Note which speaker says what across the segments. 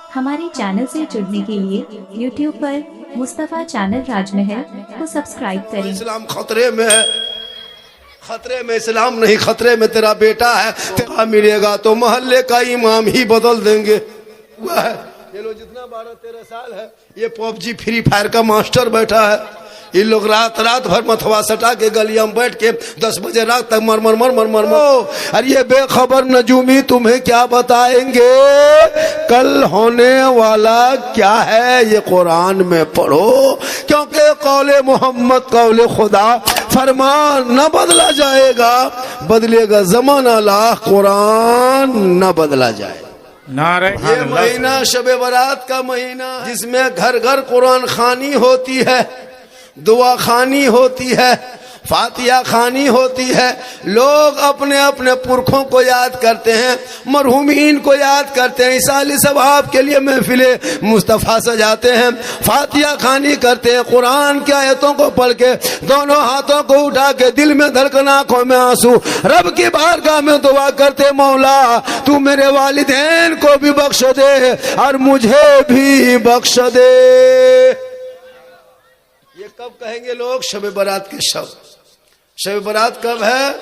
Speaker 1: हमारे चैनल से जुड़ने के लिए YouTube पर मुस्तफा चैनल राजमहल को सब्सक्राइब करें।
Speaker 2: इस्लाम खतरे में है, खतरे में इस्लाम नहीं, खतरे में तेरा बेटा है। तेरा मिलेगा तो मोहल्ले का इमाम ही बदल देंगे। हुआ है ये लोग जितना 12-13 साल है, ये पबजी फ्री फायर का मास्टर बैठा है। ये लोग रात भर मथवा सटा के गलिया में बैठ के 10 बजे रात तक मर अरे ये बेखबर नजूमी तुम्हें क्या बताएंगे कल होने वाला क्या है, ये कुरान में पढ़ो, क्योंकि कौले मोहम्मद कौले खुदा, फरमान न बदला जाएगा, बदलेगा जमाना ला, कुरान न बदला जाए। ये महीना शबे बारात का महीना, जिसमें घर घर कुरान खानी होती है, दुआ खानी होती है, फातिहा खानी होती है। लोग अपने अपने पुरखों को याद करते हैं, मरहूमीन को याद करते हैं, इसाली सवाब के लिए महफिले मुस्तफ़ा सजाते हैं, फातिहा खानी करते हैं, कुरान की आयतों को पढ़ के दोनों हाथों को उठा के दिल में धड़कन आंखों में आंसू रब की बारगाह में दुआ करते, मौला तू मेरे वालिदैन को भी बख्श दे और मुझे भी बख्श दे। ये कब कहेंगे लोग? शब बारात के शब। शब बारात कब है?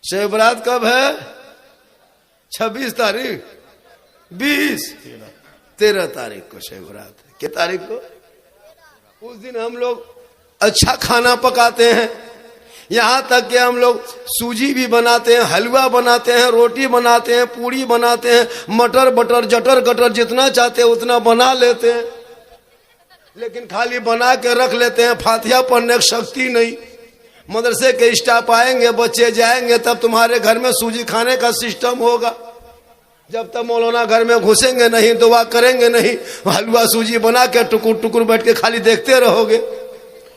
Speaker 2: शब बारात कब है? 26 तारीख, 20, 13 तारीख को शब बारात है। क्या तारीख को? उस दिन हम लोग अच्छा खाना पकाते हैं, यहाँ तक कि हम लोग सूजी भी बनाते हैं, हलवा बनाते हैं, रोटी बनाते हैं, पूड़ी बनाते हैं, मटर बटर जटर गटर जितना चाहते हैं उतना बना लेते हैं, लेकिन खाली बना के रख लेते हैं। फातिहा पढ़ने की शक्ति नहीं। मदरसे के स्टाफ आएंगे, बच्चे जाएंगे, तब तुम्हारे घर में सूजी खाने का सिस्टम होगा। जब तक मौलाना घर में घुसेंगे नहीं, दुआ करेंगे नहीं, हलवा सूजी बना के टुकुर टुकुर बैठ के खाली देखते रहोगे।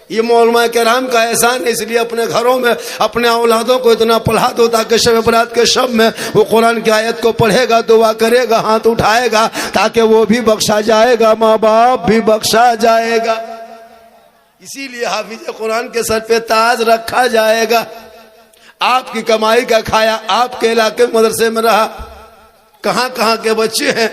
Speaker 2: ये मौलमा किराम का एहसान है, इसलिए अपने घरों में अपने औलादों को इतना पढ़ा दो ताकि शब बारात के शब में वो कुरान की आयत को पढ़ेगा, दुआ करेगा, हाथ उठाएगा, ताकि वो भी बख्शा जाएगा, माँ बाप भी बख्शा जाएगा। इसीलिए हाफिज कुरान के सर पे ताज रखा जाएगा। आपकी कमाई का खाया, आपके इलाके मदरसे में रहा, कहाँ कहाँ के बच्चे हैं,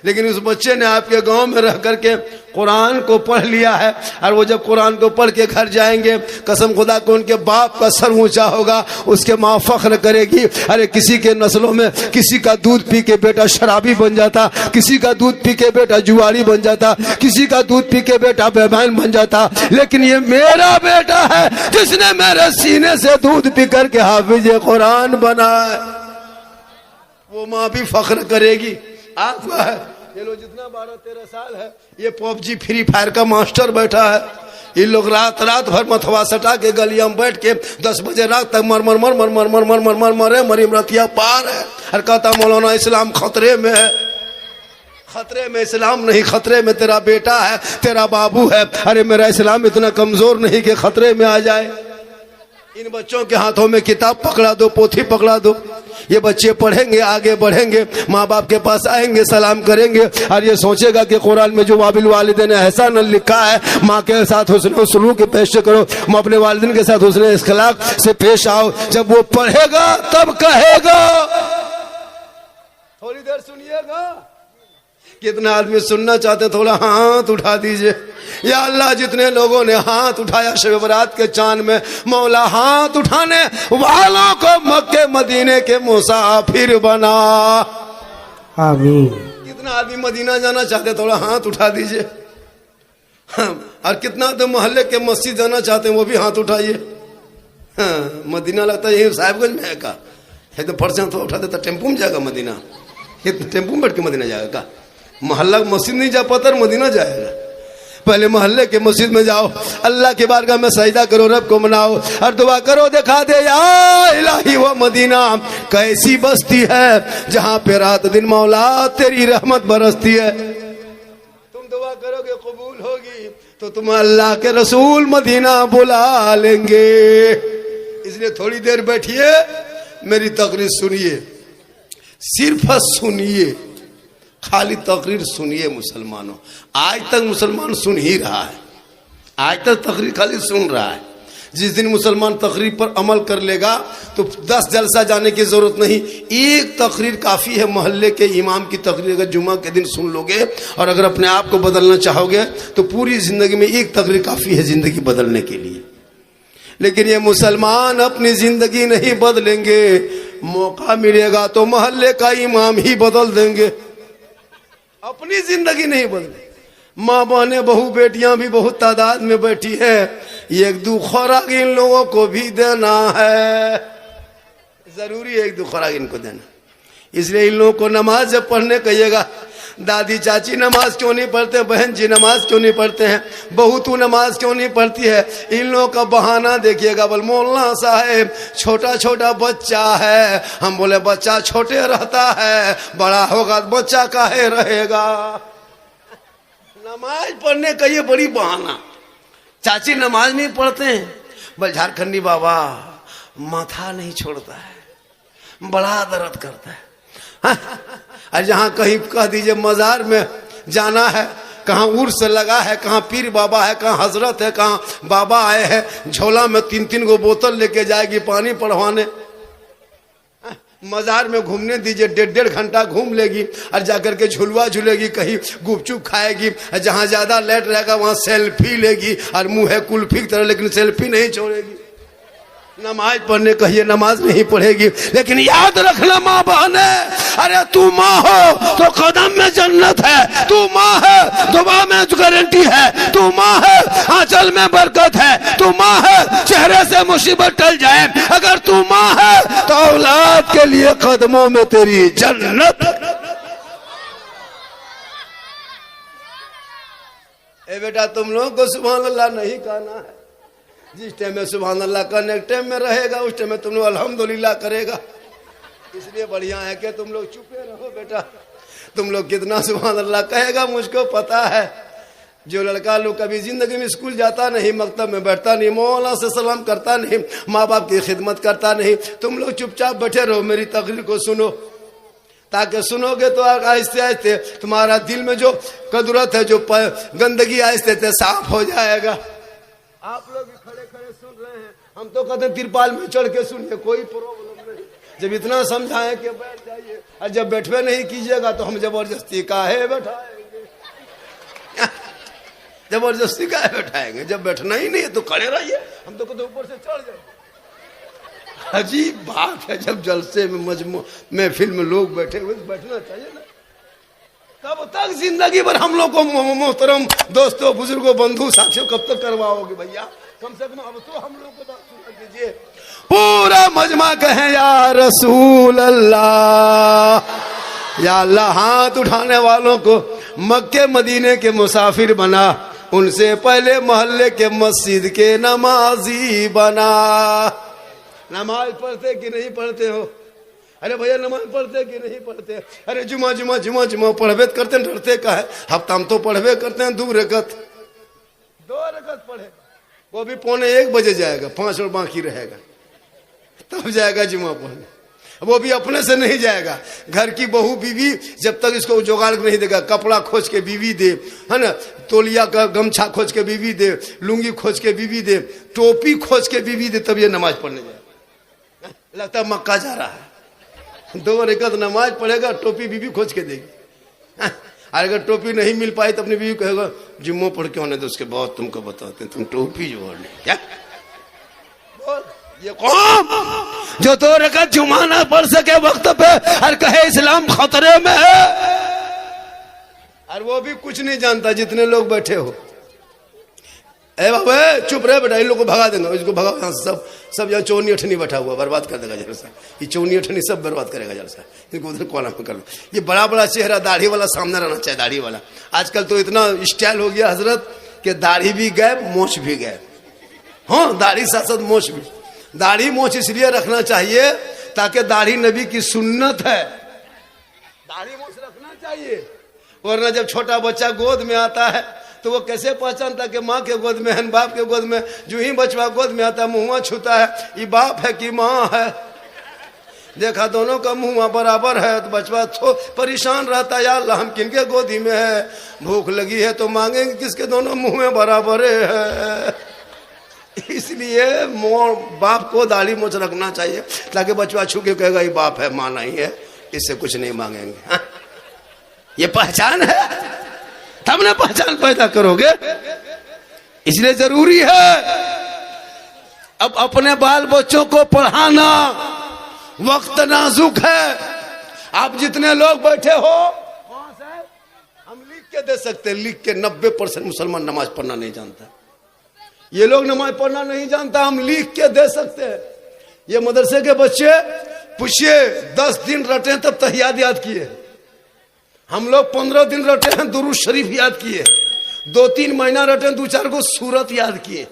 Speaker 2: लेकिन उस बच्चे ने आपके गांव में रह करके कुरान को पढ़ लिया है। और वो जब कुरान को पढ़ के घर जाएंगे, कसम खुदा को उनके बाप का सर ऊंचा होगा, उसके माँ फख्र करेगी, अरे किसी के नस्लों में किसी का दूध पी के बेटा शराबी बन जाता, किसी का दूध पी के बेटा जुआरी बन जाता, किसी का दूध पी के बेटा बेईमान बन जाता, लेकिन ये मेरा बेटा है जिसने मेरे सीने से दूध पी करके हाफिज कुरान बना है। वो माँ भी फख्र करेगी। आप ये लोग जितना 12-13 साल है, ये पबजी फ्री फायर का मास्टर बैठा है। ये लोग रात भर मथवा सटा के गलिया में बैठ के 10 बजे रात तक मरे मरीमरतिया पार है। और कहता मौलाना इस्लाम खतरे में है, खतरे में इस्लाम नहीं, खतरे में तेरा बेटा है, तेरा बाबू है। अरे मेरा इस्लाम इतना कमजोर नहीं कि खतरे में आ जाए। इन बच्चों के हाथों में किताब पकड़ा दो, पोथी पकड़ा दो, ये बच्चे पढ़ेंगे, आगे बढ़ेंगे, माँ बाप के पास आएंगे, सलाम करेंगे, और ये सोचेगा कि कुरान में जो वाबिल वालिदैन एहसान लिखा है, माँ के साथ हुस्न सलूक पेश करो, मैं अपने वालिदैन के साथ हुस्न इख्लाक से पेश आओ। जब वो पढ़ेगा तब कहेगा। थोड़ी देर सुनिएगा। कितना आदमी सुनना चाहते हैं? थोड़ा हाथ उठा दीजिए। या अल्लाह, जितने लोगों ने हाथ उठाया शब बारात के चांद में, मौला हाथ उठाने वालों को मक्के मदीने के मुसाफिर बना, आमीन। कितना आदमी मदीना जाना चाहते हैं? थोड़ा हाथ उठा दीजिए। और कितना तो मोहल्ले के मस्जिद जाना चाहते हैं, वो भी हाथ उठाइए। हाँ, मदीना लगता है यही साहिबगंज में है का है, तो फर्ज तो उठा देता, टेम्पो में जाएगा मदीना, टेम्पो में बैठ के मदीना जाएगा का? मोहल्ला मस्जिद नहीं जा पाता, मदीना जाएगा। पहले मोहल्ले के मस्जिद में जाओ, अल्लाह के बारगाह में सजदा करो, रब को मनाओ और दुआ करो, दिखा दे या इलाही वो मदीना कैसी बस्ती है जहाँ पे रात दिन मौला तेरी रहमत बरसती है। तुम दुआ करोगे कबूल होगी तो तुम अल्लाह के रसूल मदीना बुला लेंगे। इसलिए थोड़ी देर बैठिए, मेरी तकरीर सुनिए, सिर्फ सुनिए, खाली तकरीर सुनिए। मुसलमानों, आज तक मुसलमान सुन ही रहा है, आज तक तकरीर खाली सुन रहा है। जिस दिन मुसलमान तकरीर पर अमल कर लेगा तो 10 जलसा जाने की जरूरत नहीं, एक तकरीर काफ़ी है। मोहल्ले के इमाम की तकरीर अगर जुम्मा के दिन सुन लोगे और अगर अपने आप को बदलना चाहोगे तो पूरी ज़िंदगी में एक तकरीर काफ़ी है ज़िंदगी बदलने के लिए। लेकिन ये मुसलमान अपनी ज़िंदगी नहीं बदलेंगे, मौका मिलेगा तो मोहल्ले का इमाम ही बदल देंगे, अपनी ज़िंदगी नहीं बदले। माँ बहनें बहू बेटियां भी बहुत तादाद में बैठी है, एक दो खुराक इन लोगों को भी देना है, जरूरी है एक दो खुराक इनको देना। इसलिए इन लोगों को नमाज जब पढ़ने कहिएगा, दादी चाची नमाज क्यों नहीं पढ़ते, बहन जी नमाज क्यों नहीं पढ़ते हैं, बहू तू नमाज क्यों नहीं पढ़ती है, इन लोगों का बहाना देखिएगा, बोल मौलाना साहब छोटा छोटा बच्चा है। हम बोले बच्चा छोटे रहता है, बड़ा होगा तो बच्चा काहे रहेगा। नमाज पढ़ने का ये बड़ी बहाना, चाची नमाज नहीं पढ़ते हैं, बोल झारखंडी बाबा माथा नहीं छोड़ता है, बड़ा दर्द करता है। और जहाँ कहीं कह दीजिए मजार में जाना है, कहाँ उर्स लगा है, कहाँ पीर बाबा है, कहाँ हजरत है, कहाँ बाबा आए हैं, झोला में 3-3 गो बोतल लेके जाएगी पानी पढ़वाने। मजार में घूमने दीजिए, 1.5 घंटा घूम लेगी और जाकर के झुलवा झूलेगी, कहीं गुपचुप खाएगी, जहाँ ज्यादा लेट रहेगा वहाँ सेल्फी लेगी और मुंह है कुल्फी की तरह, लेकिन सेल्फी नहीं छोड़ेगी। नमाज पढ़ने कहिए नमाज नहीं पढ़ेगी। लेकिन याद रखना माँ बहने, अरे तू माँ हो तो कदम में जन्नत है, तू माँ है दुआ में गारंटी है, तू माँ है आंचल में बरकत है, तू माँ है चेहरे से मुसीबत टल जाए, अगर तू माँ है तो औलाद के लिए कदमों में तेरी जन्नत। ए बेटा तुम लोगों को सुभान अल्लाह नहीं कहना है, जिस टाइम में सुभान अल्लाह करने के टाइम में रहेगा उस टाइम में तुम लोग अल्हम्दुलिल्लाह करेगा। इसलिए बढ़िया है कि तुम लोग चुपे रहो बेटा, तुम लोग कितना सुभान अल्लाह कहेगा मुझको पता है। जो लड़का लोग कभी जिंदगी में स्कूल जाता नहीं, मकतब में बैठता नहीं, मौलाना से सलाम करता नहीं, माँ बाप की खिदमत करता नहीं, तुम लोग चुपचाप बैठे रहो, मेरी तकरीर को सुनो, ताकि सुनोगे तो आहिस्ते आहिस्ते तुम्हारा दिल में जो कदरत है, जो गंदगी आहिस्ते आहिस्ते साफ हो जाएगा। आप लोग खड़े खड़े सुन रहे हैं, हम तो कहते हैं तिरपाल में चढ़ के सुनिए, कोई प्रॉब्लम नहीं। जब इतना समझाएं कि बैठ जाइए, और जब बैठवे नहीं कीजिएगा तो हम जबरदस्ती काहे बैठाएंगे, जबरदस्ती काहे बैठाएंगे। जब बैठना ही नहीं है तो खड़े रहिए, हम तो कहते ऊपर से चढ़ जाए। अजीब बात है, जब जलसे में मजमू महफिल में लोग बैठे हुए तो बैठना चाहिए ना। कब तक जिंदगी भर हम लोग को मोहतरम दोस्तों बुजुर्गों बंधु साथियों कब तक करवाओगे भैया, कम से कम अब तो हम लोग को बात सुन लीजिए। पूरा मजमा कहें या रसूल अल्लाह, या अल्लाह। हाथ उठाने वालों को मक्के मदीने के मुसाफिर बना, उनसे पहले मोहल्ले के मस्जिद के नमाजी बना। नमाज पढ़ते कि नहीं पढ़ते हो? अरे भैया नमाज पढ़ते कि नहीं पढ़ते? अरे जुमा जुमा जुमा जुमा पढ़बे करते हैं, डरते का है। हफ्ता में तो पढ़बे करते हैं 2 रकत, 2 रकत पढ़े, वो भी 12:45 बजे जाएगा, 5 और बाकी रहेगा, तब जाएगा जुमा पढ़ने। वो भी अपने से नहीं जाएगा, घर की बहू बीवी जब तक इसको जुगाड़ नहीं देगा, कपड़ा खोज के बीवी दे, है ना, तोलिया का गमछा खोज के बीवी दे, लुंगी खोज के बीवी दे, टोपी खोज के बीवी दे, तब ये नमाज पढ़ने जाएगा। लगता है मक्का जा रहा है। 2 रकत नमाज पढ़ेगा, टोपी बीवी खोज के देगी। अगर टोपी नहीं मिल पाई तो अपनी बीवी कहेगा जुम्मो पढ़ के होने, तो उसके बाद तुमको बताते हैं तुम टोपी जोड़ ले। क्या ये कौन जो 2 रकत जुमा ना पढ़ सके वक्त पे और कहे इस्लाम खतरे में है, और वो भी कुछ नहीं जानता जितने लोग बैठे हो। ए बाबा चुप रहे बेटा, इन लोग को भगा देंगे, इसको भगा, यहाँ सब यहाँ चौनी अठनी बैठा हुआ बर्बाद कर देगा जलसा, ये चौनी अठनी सब बर्बाद करेगा जलसा। इनको उधर कोना में कर दो। ये बड़ा बड़ा चेहरा दाढ़ी वाला सामने रहना चाहिए, दाढ़ी वाला। आजकल तो इतना स्टाइल हो गया हजरत कि दाढ़ी भी गए मोछ भी गए। हाँ, दाढ़ी साथ साथ मोछ भी। दाढ़ी मोछ इसलिए रखना चाहिए ताकि दाढ़ी नबी की सुन्नत है, दाढ़ी मोछ रखना चाहिए। वरना जब छोटा बच्चा गोद में आता है तो वो कैसे पहचानता कि माँ के गोद में है, बाप के गोद में? जो ही बचवा गोद में आता है मुँह छूता है, ये बाप है कि माँ है? देखा दोनों का मुँह बराबर है तो बचवा तो परेशान रहता है, या अल्लाह हम किनके गोदी में है, भूख लगी है तो मांगेंगे किसके, दोनों मुँह में बराबर है। इसलिए बाप को दाढ़ी मोछ रखना चाहिए, ताकि बचवा छू के कहेगा ये बाप है, माँ नहीं है, इससे कुछ नहीं मांगेंगे। हाँ? ये पहचान है, तब ना पहचान पैदा करोगे। इसलिए जरूरी है अब अपने बाल बच्चों को पढ़ाना। वक्त नाजुक है। आप जितने लोग बैठे हो, हम लिख के दे सकते हैं, लिख के 90% मुसलमान नमाज पढ़ना नहीं जानता। ये लोग नमाज पढ़ना नहीं जानता, हम लिख के दे सकते हैं। ये मदरसे के बच्चे पूछिए 10 दिन रटे तब तहियात याद किए, हम लोग 15 दिन रटे हैं दुरूद शरीफ याद किए, 2-3 महीना रटे 2-4 को सूरत याद किए।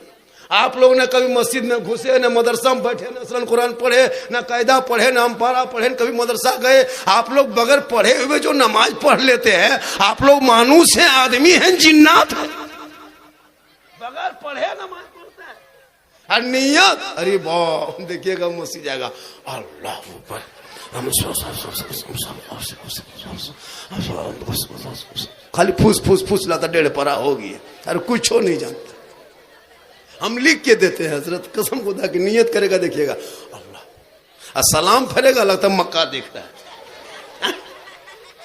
Speaker 2: आप लोग ने कभी मस्जिद में घुसे, न मदरसा में बैठे, न असलन कुरान पढ़े, न कायदा पढ़े, न अम्पारा पढ़े, न कभी मदरसा गए। आप लोग बगैर पढ़े हुए जो नमाज पढ़ लेते हैं, आप लोग मानूस हैं, आदमी हैं, जिन्नात हैं। बगैर पढ़े नमाज पढ़ते हैं। और नियत, अरे बाप देखिएगा मस्जिद जाएगा, अल्लाह अकबर, खाली फूस फूस फूस लाता 1.5 पारा होगी, अरे कुछ हो नहीं जानता। हम लिख के देते हैं, हजरत कसम खुदा की नियत करेगा, देखिएगा अल्लाह, और सलाम फेरेगा, लगता मक्का देख रहा है।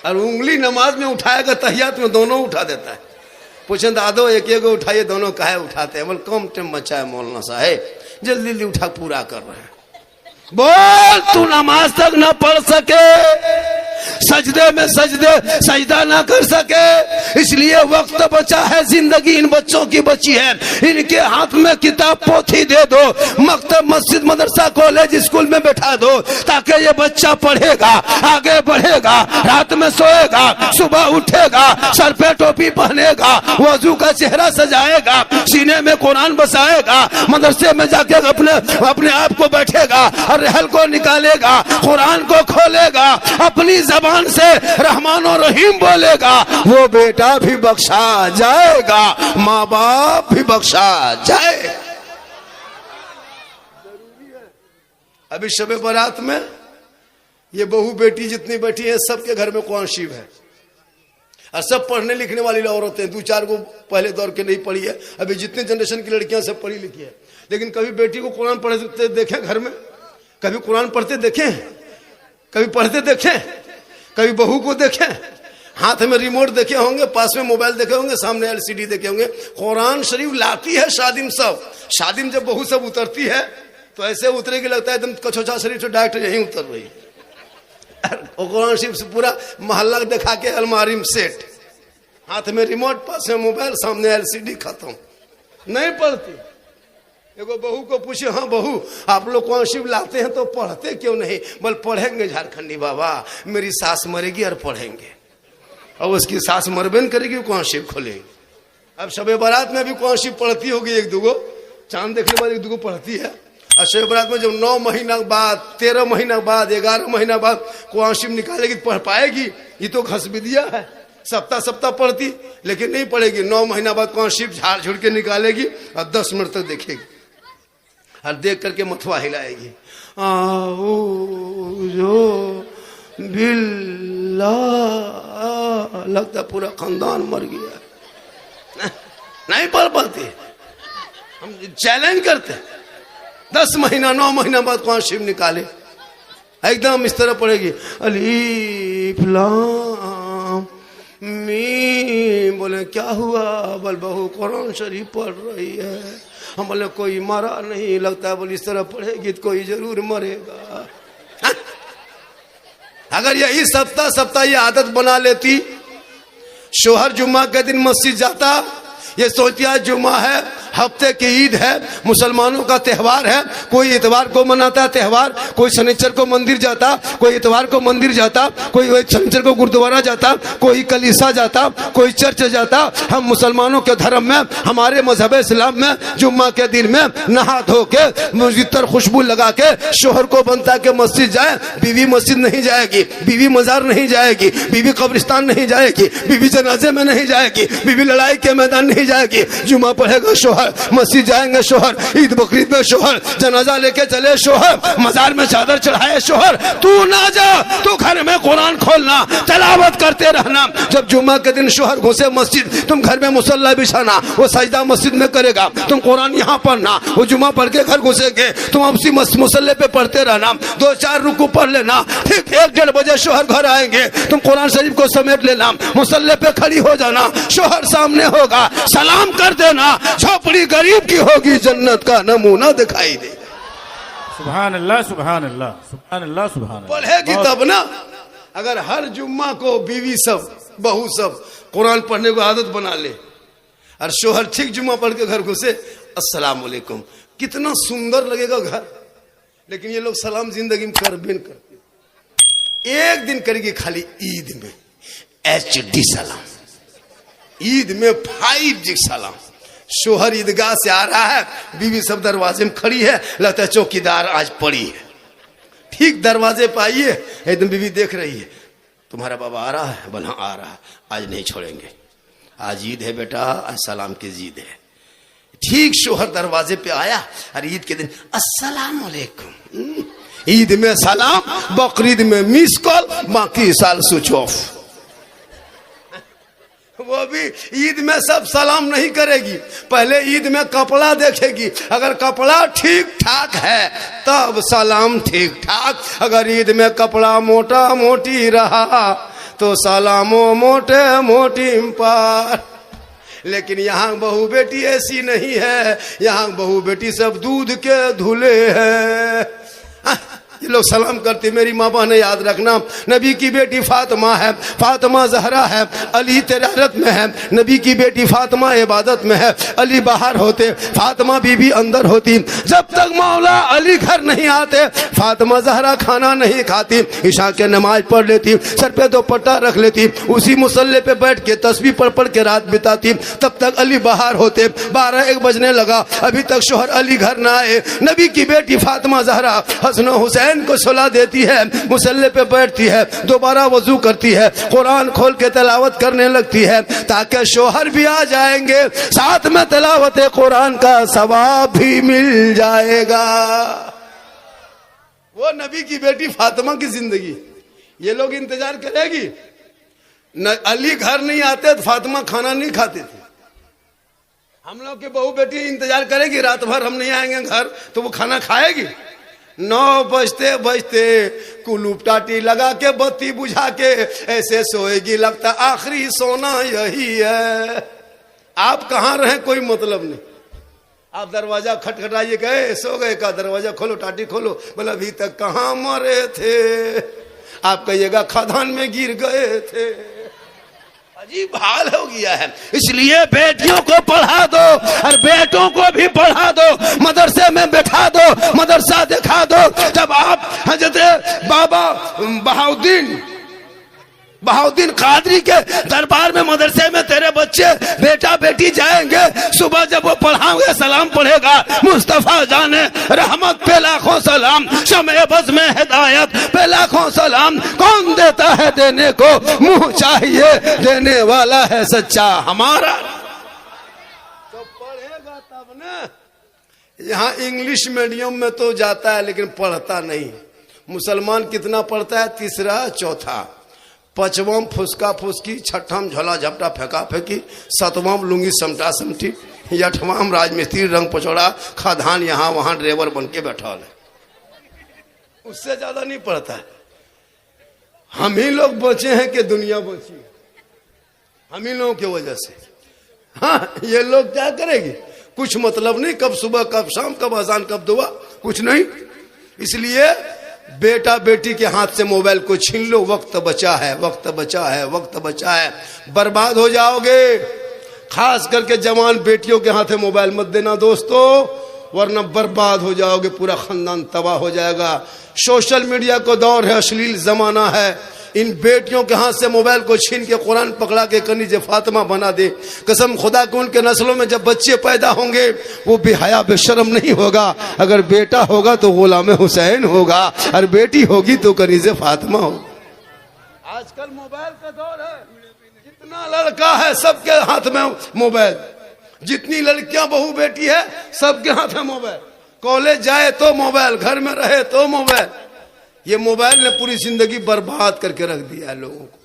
Speaker 2: और उंगली नमाज में उठाएगा, तहियात में दोनों उठा देता है। पूछे दादो एक एक उठाइए, दोनों काहे उठाते हैं? बोल कम टाइम बचा है मौलाना साहब, जल्दी जल्दी उठा पूरा कर रहे हैं। बोल तू नमाज तक न पढ़ सके, सजदे में सजदा ना कर सके, इसलिए वक्त बचा है, जिंदगी इन बच्चों की बची है, इनके हाथ में किताब पोथी दे दो, मकतब मस्जिद मदरसा कॉलेज स्कूल में बैठा दो, ताकि ये बच्चा पढ़ेगा, आगे बढ़ेगा, रात में सोएगा, सुबह उठेगा, सर पे टोपी पहनेगा, वजू का चेहरा सजाएगा, सीने में कुरान बसाएगा, मदरसे में जाके अपने आप को बैठेगा और रहल को निकालेगा, कुरान को खोलेगा, अपनी जबान से रहमान और रहीम बोलेगा, वो बेटा भी बख्शा जाएगा, माँ बाप भी बख्शा जाएगा। अभी शबे बारात में ये बहू बेटी जितनी बैठी है, सबके घर में कुरान शरीफ है, और सब पढ़ने लिखने वाली औरतें, 2-4 को पहले दौर के नहीं पढ़ी है, अभी जितने जनरेशन की लड़कियां सब पढ़ी लिखी है। लेकिन कभी बेटी को कुरान पढ़ते देखे घर में? कभी कुरान पढ़ते देखे? कभी पढ़ते देखे? कभी बहू को देखे? हाथ में रिमोट देखे होंगे, पास में मोबाइल देखे होंगे, सामने LCD देखे होंगे। कुरान शरीफ लाती है शादी में, सब शादी में जब बहू सब उतरती है तो ऐसे उतरेगी, लगता है एकदम कछोछा शरीफ से डायरेक्ट यहीं उतर रही है। कुरान शरीफ से पूरा मोहल्ला दिखा के अलमारी में सेट, हाथ में रिमोट, पास में मोबाइल, सामने LCD, खत्म। नहीं पढ़ती। एगो बहू को पूछे, हाँ बहू आप लोग कुरान शरीफ लाते हैं तो पढ़ते क्यों नहीं? बोल पढ़ेंगे झारखंडी बाबा, मेरी सास मरेगी और पढ़ेंगे, और उसकी सास मरबेन करेगी, कुरान शरीफ खोलेंगे। अब शबे बारात में भी कुरान शरीफ पढ़ती होगी, 1-2 चांद देखने वाली 1-2 पढ़ती है। और शबे बारात में जब 9 महीना बाद, 13 महीना बाद, 11 महीना बाद कुरान शरीफ निकालेगी, पढ़ पाएगी? ये तो घसबिदिया है। सप्ताह पढ़ती, लेकिन नहीं पढ़ेगी। 9 महीना बाद कुरान शरीफ झाड़ झुड़ के निकालेगी और 10 मिनट तक देखेगी, और देख करके मथुआ हिलाएगी, लगता पूरा खानदान मर गया। नहीं पढ़ पाती। हम चैलेंज करते, 10 महीना 9 महीना बाद कुरान शरीफ निकाले, एकदम इस तरह पढ़ेगी, अलीफ लाम मीम। बोले क्या हुआ? बोल बहू कुरान शरीफ पढ़ रही है। हम बोले कोई मरा नहीं, लगता है बोले इस तरह पढ़ेगी तो कोई जरूर मरेगा। अगर यही सप्ताह ये आदत बना लेती, शोहर जुम्मा के दिन मस्जिद जाता, ये सोचती आज जुम्मा है, हफ्ते की ईद है, मुसलमानों का त्यौहार है, कोई इतवार को मनाता है त्यौहार, कोई शनिचर को मंदिर जाता, कोई इतवार को मंदिर जाता, कोई शनिचर को गुरुद्वारा जाता, कोई कलीसा जाता, कोई चर्च जाता। हम मुसलमानों के धर्म में, हमारे मजहब इस्लाम में जुम्मा के दिन में नहा धो के, इतर खुशबू लगा के शोहर को बनता के मस्जिद जाए। बीवी मस्जिद नहीं जाएगी, बीवी मजार नहीं जाएगी, बीवी कब्रिस्तान नहीं जाएगी, बीवी जनाजे में नहीं जाएगी, बीवी लड़ाई के मैदान नहीं जाएगी। जुम्मा पढ़ेगा शोहर, शोहर, मस्जिद जाएंगे शोहर, ईद बकरीद में शोहर, जनाजा लेके चले शोहर, मजार में चादर चढ़ाए शोहर। तू ना जा, तू घर में कुरान खोलना, तिलावत करते रहना। जब जुम्मा के दिन शोहर घुसे मस्जिद, तुम घर में मुसल्ला बिछाना, वो सजदा मस्जिद में करेगा, तुम कुरान यहाँ पढ़ना। वो जुम्मा पढ़ के घर घुसेंगे, तुम उसी मुसल्ले पे पढ़ते रहना, 2-4 रुकू पढ़ लेना। ठीक 1-1:30 बजे शोहर घर आएंगे, तुम कुरान शरीफ को समेट लेना, मुसल्ले पे खड़ी हो जाना, शोहर सामने होगा, सलाम कर देना। झोपड़ी गरीब की होगी, जन्नत का नमूना दिखाई दे।
Speaker 3: सुभान अल्लाह, सुभान अल्लाह, सुभान अल्लाह, सुभान अल्लाह।
Speaker 2: पढ़ेगी तब ना। अगर हर जुम्मा को बीवी सब, बहू सब कुरान पढ़ने को आदत बना ले, और शोहर ठीक जुम्मा पढ़ के घर घुसे, अस्सलाम वालेकुम, कितना सुंदर लगेगा घर। लेकिन ये लोग सलाम जिंदगी में कर भी नहीं करते। एक दिन करेगी खाली ईद में HD सलाम, ईद में 5G सलाम। शोहर ईदगाह से आ रहा है, बीवी सब दरवाजे में खड़ी है, लगता है चौकीदार आज पड़ी है। ठीक दरवाजे पे आइए, एकदम बीवी देख रही है, तुम्हारा बाबा आ रहा है? बोला आ रहा है, आज नहीं छोड़ेंगे, आज ईद है बेटा, आज सलाम की ईद है। ठीक शोहर दरवाजे पे आया, और ईद के दिन अस्सलाम वालेकुम। ईद में सलाम, बकरीद में मिस कॉल, बाकी साल स्विच ऑफ। वो भी ईद में सब सलाम नहीं करेगी, पहले ईद में कपड़ा देखेगी। अगर कपड़ा ठीक ठाक है तब सलाम ठीक ठाक। अगर ईद में कपड़ा मोटा मोटी रहा तो सलामो मोटे मोटी पार। लेकिन यहाँ बहू बेटी ऐसी नहीं है, यहाँ बहू बेटी सब दूध के धुले हैं। ये लोग सलाम करते, मेरी माँ बहन याद रखना, नबी की बेटी फातिमा है, फातिमा जहरा है, अली तिजारत में है, नबी की बेटी फातिमा इबादत में है, अली बाहर होते, फातिमा बीबी अंदर होती। जब तक मौला अली घर नहीं आते, फातिमा जहरा खाना नहीं खाती, ईशा के नमाज पढ़ लेती, सर पे दुपट्टा रख लेती, उसी मुसल्ले पे बैठ के तस्बीह पढ़ पढ़ के रात बिताती। तब तक अली बाहर होते, 12-1 बजने लगा, अभी तक शोहर अली घर ना आए। नबी की बेटी फातिमा जहरा हसन हुसैन को सुला देती है, मुसल्ले पे बैठती है, दोबारा वजू करती है, कुरान खोल के तिलावत करने लगती है, ताकि शोहर भी आ जाएंगे, साथ में तिलावत कुरान का सवाब भी मिल जाएगा। वो नबी की बेटी फातिमा की जिंदगी। ये लोग इंतजार करेगी, अली घर नहीं आते तो फातिमा खाना नहीं खाती थी। हम लोग की बहू बेटी इंतजार करेगी, रात भर हम नहीं आएंगे घर तो वो खाना खाएगी। 9 बजते बजते कुलूप टाटी लगा के बत्ती बुझा के ऐसे सोएगी, लगता आखिरी सोना यही है। आप कहाँ रहे कोई मतलब नहीं। आप दरवाजा खटखटाइए, गए सो गए का, दरवाजा खोलो, टाटी खोलो, बोला अभी तक कहाँ मरे थे? आप कहिएगा खदान में गिर गए थे। अजीब हाल हो गया है। इसलिए बेटियों को पढ़ा दो और बेटों को भी पढ़ा दो, मदरसे में बैठा दो, मदरसा दिखा दो। जब आप हजरत बाबा बहाउद्दीन कादरी के दरबार में, मदरसे में तेरे बच्चे बेटा बेटी जाएंगे, सुबह जब वो पढ़ाओगे सलाम पढ़ेगा, मुस्तफा जाने रहमत पे लाखों सलाम, शमे बज़ में हिदायत पे लाखों सलाम। कौन देता है देने को, मुंह चाहिए देने वाला है सच्चा हमारा। तो पढ़ेगा तब ना। यहाँ इंग्लिश मीडियम में तो जाता है लेकिन पढ़ता नहीं। मुसलमान कितना पढ़ता है? 3, 4, 5वां फुसका फुसकी, 6वां झोला झपटा फेंका फेंकी, 7वां लुंगी समटा समटी, 8वां राजमिस्त्री रंग पचौड़ा, खादान यहाँ वहां ड्राइवर बन के बैठा है। उससे ज्यादा नहीं पढ़ता है। हम ही लोग बचे हैं कि दुनिया बची है, हम ही लोगों की वजह से। हाँ, ये लोग क्या करेगी? कुछ मतलब नहीं, कब सुबह कब शाम, कब अजान कब दुआ, कुछ नहीं। इसलिए बेटा बेटी के हाथ से मोबाइल को छीन लो, वक्त बचा है, वक्त बचा है, वक्त बचा है, बर्बाद हो जाओगे। खास करके जवान बेटियों के हाथ में मोबाइल मत देना दोस्तों, वरना बर्बाद हो जाओगे, पूरा खानदान तबाह हो जाएगा। सोशल मीडिया का दौर है, अश्लील जमाना है। इन बेटियों के हाथ से मोबाइल को छीन के कुरान पकड़ा के कनीज़े फातिमा बना दे। कसम खुदा को, उनके नस्लों में जब बच्चे पैदा होंगे वो बेहया बेशर्म नहीं होगा। अगर बेटा होगा तो गुलाम हुसैन होगा, और बेटी होगी तो कनीज़े फातिमा होगा। आजकल मोबाइल का दौर है, जितना लड़का है सबके हाथ में मोबाइल। जितनी लड़कियां बहू बेटी है सबके हाथ में मोबाइल, कॉलेज जाए तो मोबाइल, घर में रहे तो मोबाइल। ये मोबाइल ने पूरी जिंदगी बर्बाद करके रख दिया है लोगों को।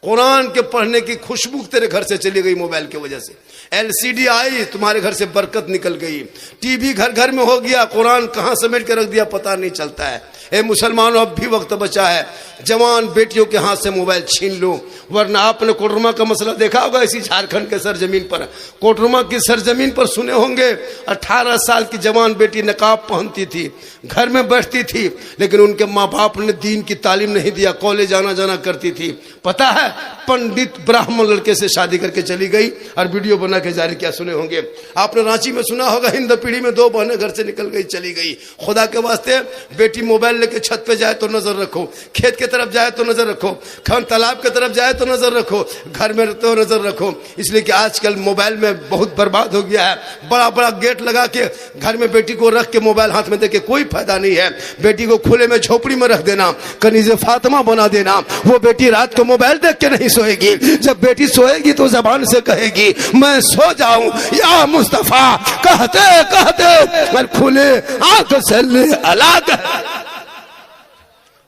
Speaker 2: कुरान के पढ़ने की खुशबू तेरे घर से चली गई मोबाइल की वजह से। एलसीडी आई, तुम्हारे घर से बरकत निकल गई। टीवी घर घर में हो गया, कुरान कहां समेट के रख दिया पता नहीं चलता है। ए मुसलमानों, अब भी वक्त बचा है, जवान बेटियों के हाथ से मोबाइल छीन लो, वरना आपने कोडरमा का मसला देखा होगा। इसी झारखंड के सरजमीन पर, कोडरमा की सरजमीन पर सुने होंगे, 18 साल की जवान बेटी नकाब पहनती थी, घर में बैठती थी, लेकिन उनके माँ बाप ने दीन की तालीम नहीं दिया, कॉलेज आना जाना करती थी। पता है, पंडित ब्राह्मण लड़के से शादी करके चली गई और वीडियो बना के जारी किया, सुने होंगे आपने। रांची में सुना होगा, हिंद पीढ़ी में 2 बहनें घर से निकल गई, चली गई। खुदा के वास्ते बेटी मोबाइल लेके छत पे जाए तो नजर रखो, खेत के तरफ जाए तो नजर रखो, खान तालाब के तरफ जाए तो नजर रखो, घर में रहते हो नजर रखो। इसलिए कि आजकल मोबाइल में बहुत बर्बाद हो गया है। बड़ा बड़ा गेट लगा के घर में बेटी को रख के मोबाइल हाथ में देके कोई फायदा नहीं है। बेटी को खुले में झोपड़ी में रख देना, कनीज़े फातिमा बना देना। वो बेटी रात को मोबाइल देख के नहीं सोएगी, जब बेटी सोएगी तो जबान से कहेगी मैं सो जाऊं या मुस्तफा, कहते कहते खुले आंख से अलग।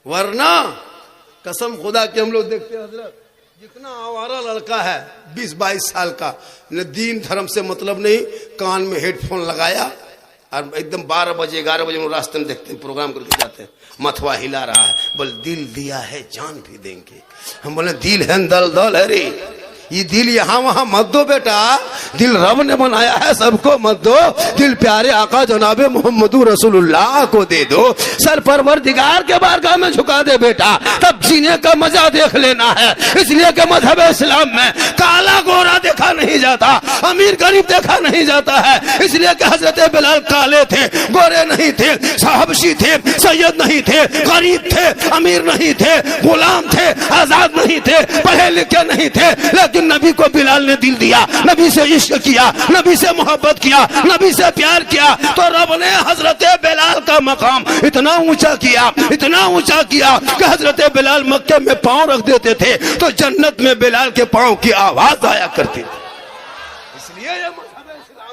Speaker 2: वरना कसम खुदा की हम लोग देखते हैं हजरत, जितना आवारा लड़का है 20-22 साल का, न दीन धर्म से मतलब नहीं, कान में हेडफोन लगाया और एकदम 12 बजे 11 बजे हम रास्ते में देखते हैं, प्रोग्राम करके जाते हैं, मथवा हिला रहा है, बोल दिल दिया है जान भी देंगे। हम बोले दिल है दल दल है रे, ये दिल यहाँ वहां मत दो बेटा, दिल रब ने बनाया है, सबको मत दो। दिल प्यारे आका जनाबे मोहम्मदू रसूलुल्लाह को दे दो, सर परवरदिगार के बारगाह में झुका दे बेटा, तब जीने का मजा देख लेना है। इसलिए कि मजहब इस्लाम में काला गोरा देखा नहीं जाता, अमीर गरीब देखा नहीं जाता है। इसलिए कि हजरत बिलाल काले थे, गोरे नहीं थे, हबशी थे, सैयद नहीं थे, गरीब थे, अमीर नहीं थे, गुलाम थे, आजाद नहीं थे, पढ़े लिखे नहीं थे, लेकिन नबी को बिलाल ने दिल दिया, नबी से इश्क किया, नबी से मोहब्बत किया, नबी से प्यार किया, तो रब ने हजरत बिलाल का मकाम इतना ऊंचा किया, इतना ऊंचा किया कि हजरत बिलाल मक्के में पांव रख देते थे तो जन्नत में बिलाल के पांव की आवाज आया करती थी। इसलिए ये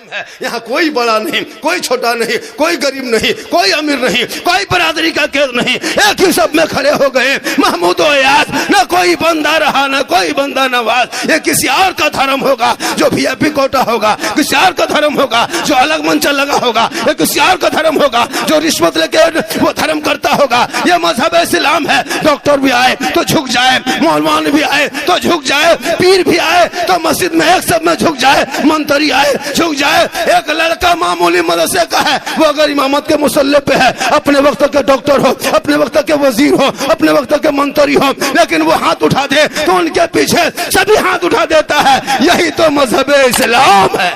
Speaker 2: है, यहाँ कोई बड़ा नहीं, कोई छोटा नहीं, कोई गरीब नहीं, कोई अमीर नहीं, कोई बरादरी का केस नहीं, एक ही सब में खड़े हो गए महमूद याद। न कोई बंदा रहा, न कोई बंदा नवाज। ये किसी और का धर्म होगा जो वीआईपी कोटा होगा, किसी और का धर्म होगा जो अलग मंच लगा होगा, ये किसी और का धर्म होगा जो रिश्वत लेके वो धर्म करता होगा। ये मजहब इस्लाम है। डॉक्टर भी आए तो झुक जाए, मौलवान भी आए तो झुक जाए, पीर भी आए तो मस्जिद में एक सब में झुक जाए, मंत्री आए झुक जाए। एक लड़का मामूली मदरसे का है, वो अगर इमामत के मुसल्ले पे है, अपने वक्त के डॉक्टर हो, अपने वक्त के वजीर हो, अपने वक्त के मंत्री हो, लेकिन वो हाथ उठा दे तो उनके पीछे सभी हाथ उठा देता है। यही तो मजहब इस्लाम है।